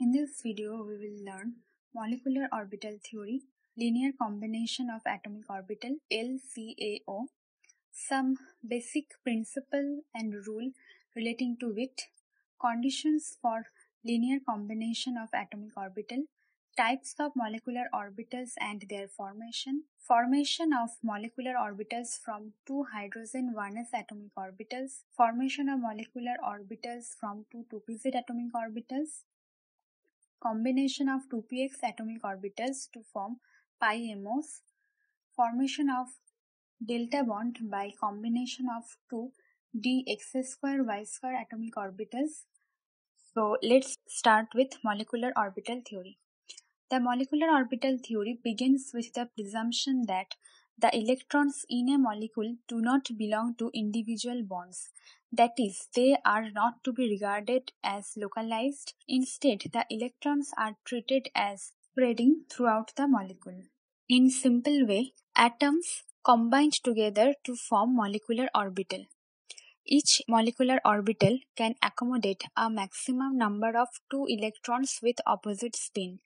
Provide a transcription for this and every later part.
In this video, we will learn molecular orbital theory, linear combination of atomic orbital LCAO, some basic principle and rule relating to it, conditions for linear combination of atomic orbital, types of molecular orbitals and their formation, formation of molecular orbitals from two hydrogen 1s atomic orbitals, formation of molecular orbitals from two 2pz atomic orbitals, combination of 2px atomic orbitals to form pi MOs, formation of delta bond by combination of two dx square y square atomic orbitals. So let's start with molecular orbital theory. The molecular orbital theory begins with the presumption that the electrons in a molecule do not belong to individual bonds. That is, they are not to be regarded as localized. Instead, the electrons are treated as spreading throughout the molecule. In simple way, atoms combined together to form molecular orbital. Each molecular orbital can accommodate a maximum number of 2 electrons with opposite spin.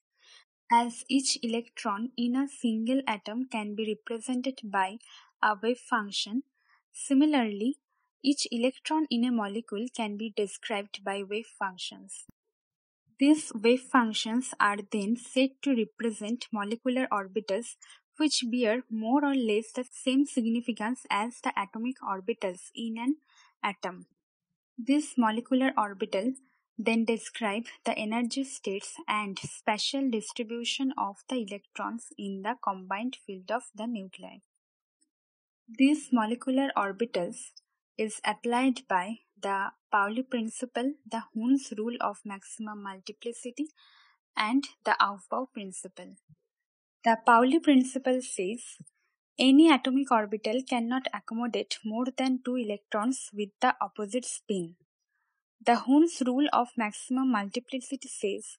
As each electron in a single atom can be represented by a wave function, similarly, each electron in a molecule can be described by wave functions. These wave functions are then said to represent molecular orbitals which bear more or less the same significance as the atomic orbitals in an atom. This molecular orbital then describe the energy states and spatial distribution of the electrons in the combined field of the nuclei. These molecular orbitals is applied by the Pauli principle, the Hund's rule of maximum multiplicity, and the Aufbau principle. The Pauli principle says any atomic orbital cannot accommodate more than 2 electrons with the opposite spin. The Hund's rule of maximum multiplicity says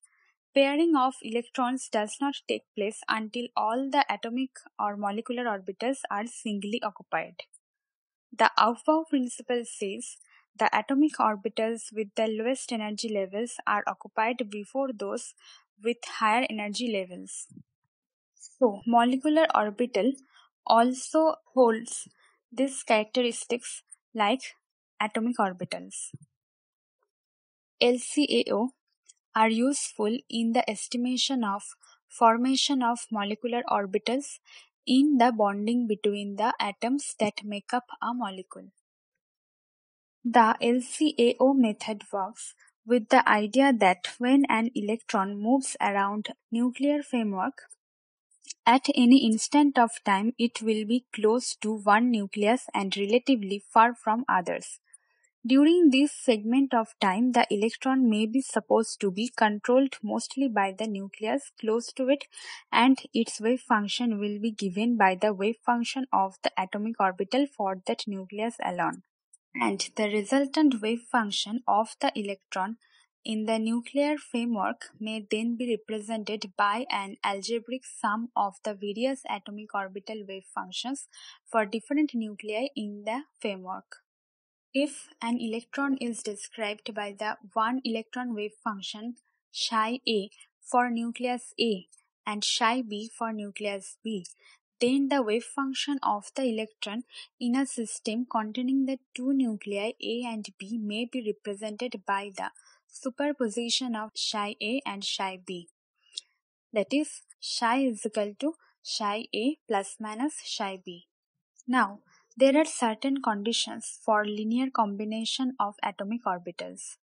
pairing of electrons does not take place until all the atomic or molecular orbitals are singly occupied. The Aufbau principle says the atomic orbitals with the lowest energy levels are occupied before those with higher energy levels. So, molecular orbital also holds these characteristics like atomic orbitals. LCAO are useful in the estimation of formation of molecular orbitals in the bonding between the atoms that make up a molecule. The LCAO method works with the idea that when an electron moves around nuclear framework, at any instant of time it will be close to one nucleus and relatively far from others. During this segment of time, the electron may be supposed to be controlled mostly by the nucleus close to it, and its wave function will be given by the wave function of the atomic orbital for that nucleus alone. And the resultant wave function of the electron in the nuclear framework may then be represented by an algebraic sum of the various atomic orbital wave functions for different nuclei in the framework. If an electron is described by the one electron wave function psi A for nucleus A and psi B for nucleus B, then the wave function of the electron in a system containing the two nuclei A and B may be represented by the superposition of psi A and psi B. That is, psi is equal to psi A plus minus psi B. Now, there are certain conditions for linear combination of atomic orbitals.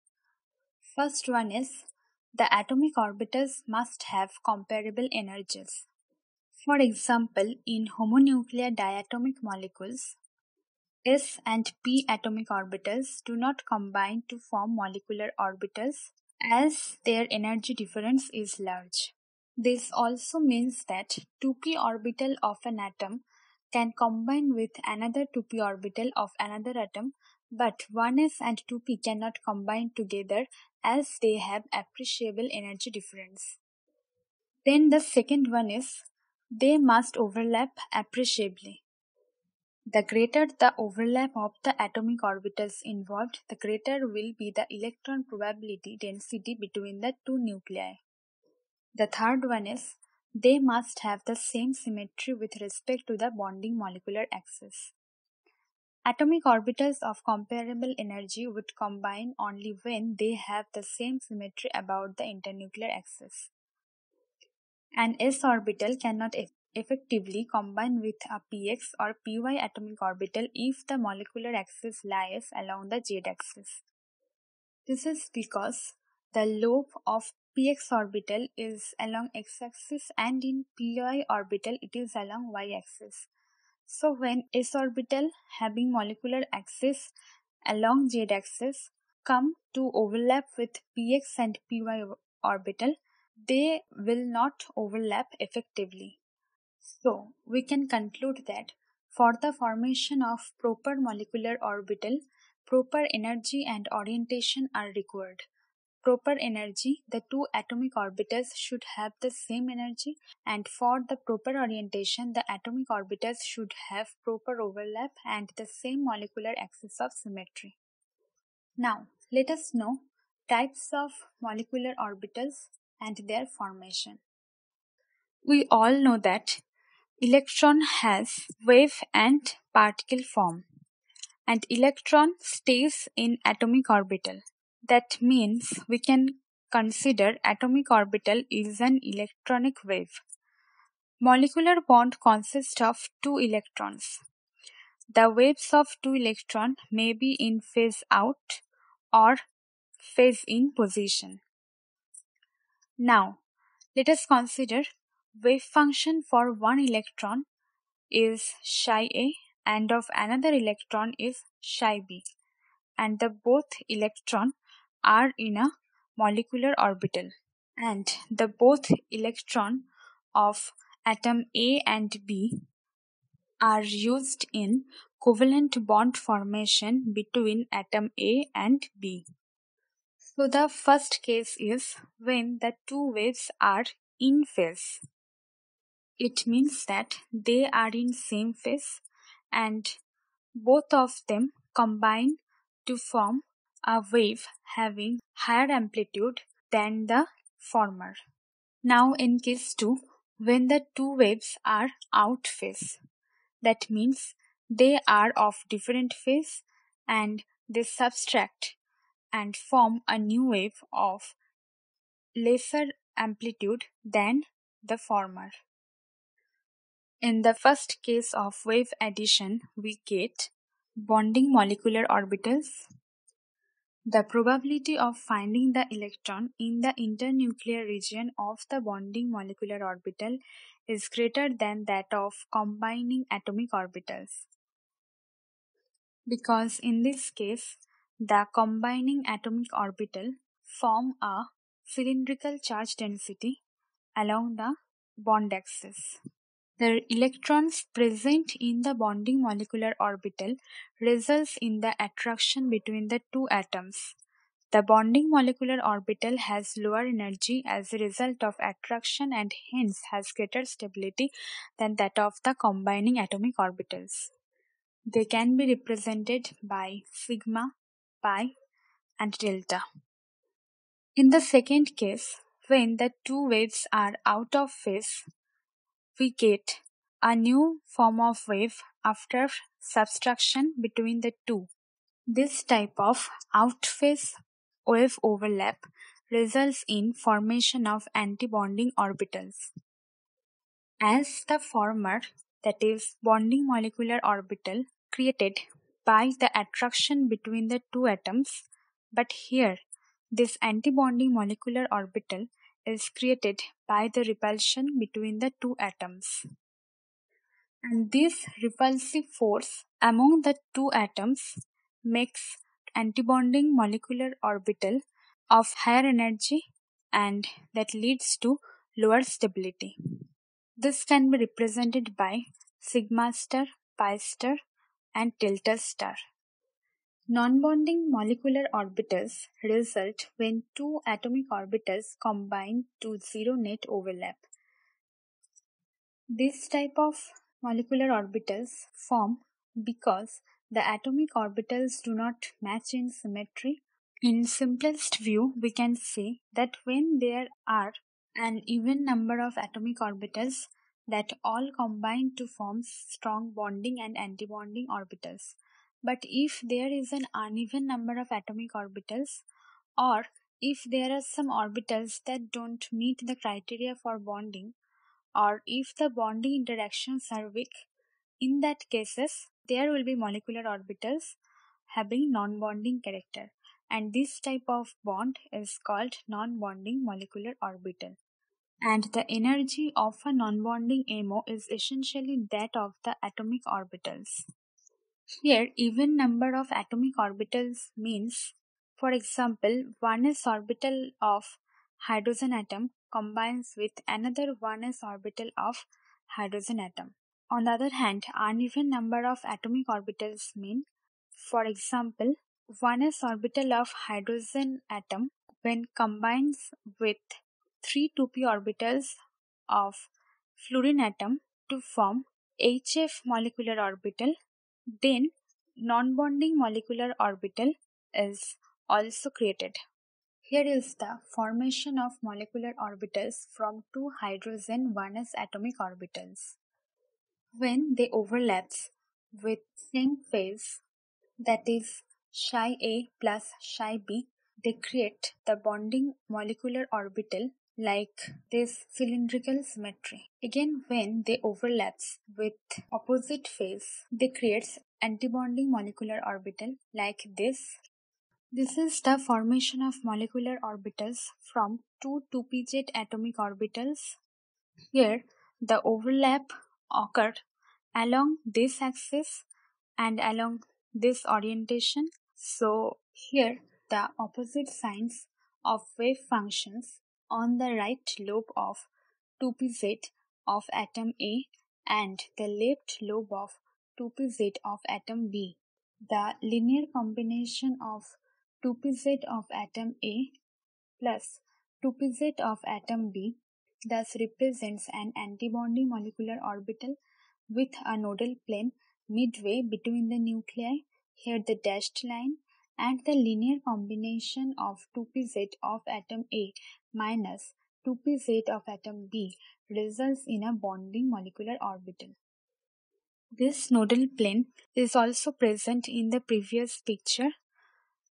First one is the atomic orbitals must have comparable energies. For example, in homonuclear diatomic molecules, S and P atomic orbitals do not combine to form molecular orbitals as their energy difference is large. This also means that 2p orbital of an atom can combine with another 2p orbital of another atom, but 1s and 2p cannot combine together as they have appreciable energy difference. Then the second one is they must overlap appreciably. The greater the overlap of the atomic orbitals involved, the greater will be the electron probability density between the two nuclei. The third one is they must have the same symmetry with respect to the bonding molecular axis. Atomic orbitals of comparable energy would combine only when they have the same symmetry about the internuclear axis. An s orbital cannot effectively combine with a px or py atomic orbital if the molecular axis lies along the z-axis. This is because the lobe of px orbital is along x-axis and in py orbital it is along y-axis. So when s orbital having molecular axis along z-axis come to overlap with px and py orbital, they will not overlap effectively. So we can conclude that for the formation of proper molecular orbital, proper energy and orientation are required. Proper energy, the two atomic orbitals should have the same energy, and for the proper orientation, the atomic orbitals should have proper overlap and the same molecular axis of symmetry. Now, let us know types of molecular orbitals and their formation. We all know that electron has wave and particle form, and electron stays in atomic orbital. That means we can consider atomic orbital is an electronic wave. Molecular bond consists of two electrons. The waves of two electrons may be in phase out or phase in position. Now, let us consider wave function for one electron is psi a and of another electron is psi b, and the both electron are in a molecular orbital, and the both electron of atom A and B are used in covalent bond formation between atom A and B. So the first case is when the two waves are in phase. It means that they are in same phase and both of them combine to form a wave having higher amplitude than the former. Now in case 2, when the two waves are out phase, that means they are of different phase and they subtract and form a new wave of lesser amplitude than the former. In the first case of wave addition, we get bonding molecular orbitals. The probability of finding the electron in the internuclear region of the bonding molecular orbital is greater than that of combining atomic orbitals. Because in this case, the combining atomic orbital form a cylindrical charge density along the bond axis. The electrons present in the bonding molecular orbital results in the attraction between the two atoms. The bonding molecular orbital has lower energy as a result of attraction and hence has greater stability than that of the combining atomic orbitals. They can be represented by sigma, pi, and delta. In the second case, when the two waves are out of phase, we get a new form of wave after subtraction between the two. This type of out-phase wave overlap results in formation of antibonding orbitals. As the former, that is bonding molecular orbital, created by the attraction between the two atoms, but here this antibonding molecular orbital is created by the repulsion between the two atoms. And this repulsive force among the two atoms makes antibonding molecular orbital of higher energy and that leads to lower stability. This can be represented by sigma star, pi star, and delta star. Non-bonding molecular orbitals result when two atomic orbitals combine to zero net overlap. This type of molecular orbitals form because the atomic orbitals do not match in symmetry. In simplest view, we can say that when there are an even number of atomic orbitals that all combine to form strong bonding and antibonding orbitals. But if there is an uneven number of atomic orbitals, or if there are some orbitals that don't meet the criteria for bonding, or if the bonding interactions are weak, in that cases there will be molecular orbitals having non-bonding character, and this type of bond is called non-bonding molecular orbital. And the energy of a non-bonding MO is essentially that of the atomic orbitals. Here, even number of atomic orbitals means, for example, 1s orbital of hydrogen atom combines with another 1s orbital of hydrogen atom. On the other hand, uneven number of atomic orbitals mean, for example, 1s orbital of hydrogen atom when combines with 3 2p orbitals of fluorine atom to form HF molecular orbital, then non-bonding molecular orbital is also created. Here is the formation of molecular orbitals from two hydrogen 1s atomic orbitals. When they overlaps with same phase, that is psi A plus psi B, they create the bonding molecular orbital like this cylindrical symmetry. Again, when they overlaps with opposite phase, they creates antibonding molecular orbital like this. This is the formation of molecular orbitals from two 2pz atomic orbitals. Here, the overlap occurred along this axis and along this orientation. So here the opposite signs of wave functions on the right lobe of 2pz of atom A and the left lobe of 2pz of atom B. The linear combination of 2pz of atom A plus 2pz of atom B thus represents an antibonding molecular orbital with a nodal plane midway between the nuclei, here the dashed line, and the linear combination of 2pz of atom A minus 2pz of atom B results in a bonding molecular orbital. This nodal plane is also present in the previous picture.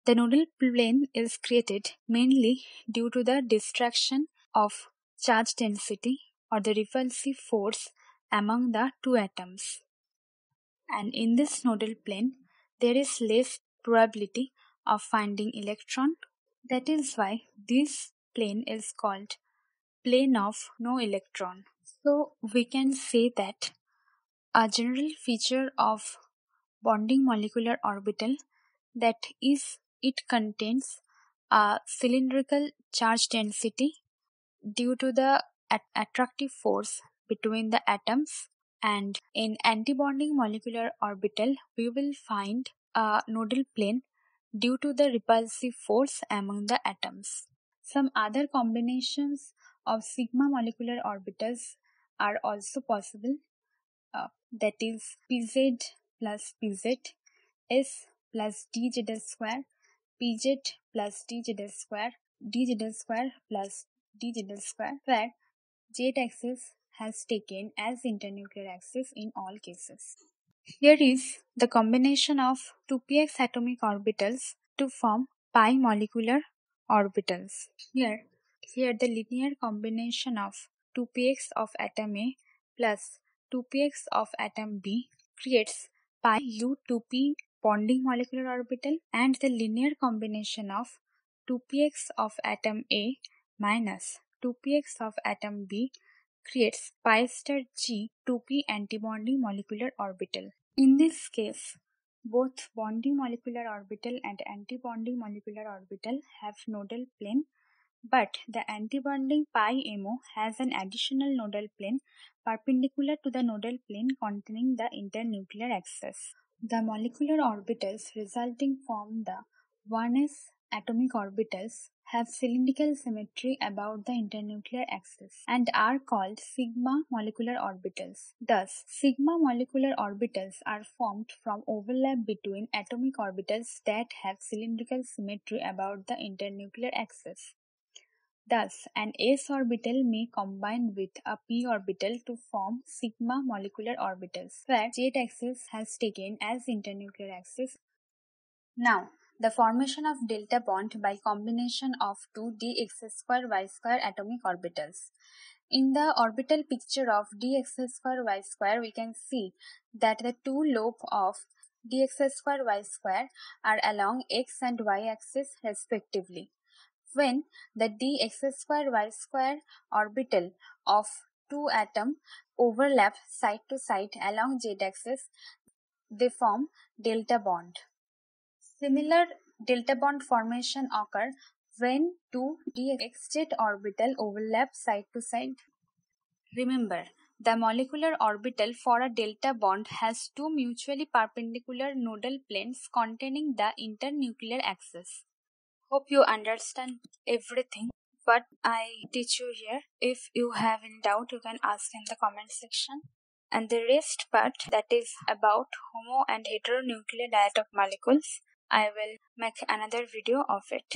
The nodal plane is created mainly due to the distraction of charge density or the repulsive force among the two atoms. And in this nodal plane, there is less probability of finding electron. That is why this plane is called plane of no electron. So we can say that a general feature of bonding molecular orbital that is it contains a cylindrical charge density due to the attractive force between the atoms, and in antibonding molecular orbital we will find a nodal plane due to the repulsive force among the atoms. Some other combinations of sigma molecular orbitals are also possible, that is pz plus pz, s plus dz square, pz plus dz square, dz square plus dz square, where z axis has taken as internuclear axis in all cases. Here is the combination of 2px atomic orbitals to form pi molecular orbitals. Here the linear combination of 2px of atom A plus 2px of atom B creates pi u2p bonding molecular orbital, and the linear combination of 2px of atom A minus 2px of atom B creates pi star g 2p antibonding molecular orbital. In this case, both bonding molecular orbital and antibonding molecular orbital have nodal plane, but the antibonding pi MO has an additional nodal plane perpendicular to the nodal plane containing the internuclear axis. The molecular orbitals resulting from the 1s atomic orbitals have cylindrical symmetry about the internuclear axis and are called sigma molecular orbitals. Thus, sigma molecular orbitals are formed from overlap between atomic orbitals that have cylindrical symmetry about the internuclear axis. Thus, an s orbital may combine with a p orbital to form sigma molecular orbitals, where z-axis has taken as internuclear axis. Now, the formation of delta bond by combination of two dx2y2 atomic orbitals. In the orbital picture of dx2y2, we can see that the two lobes of dx2y2 are along x and y axis respectively. When the dx2y2 orbital of two atoms overlap side to side along z-axis, they form delta bond. Similar delta bond formation occur when two dxz orbital overlap side to side. Remember, the molecular orbital for a delta bond has two mutually perpendicular nodal planes containing the internuclear axis. Hope you understand everything what I teach you here. If you have any doubt, you can ask in the comment section. And the rest part, that is about homo and heteronuclear diatomic molecules, I will make another video of it.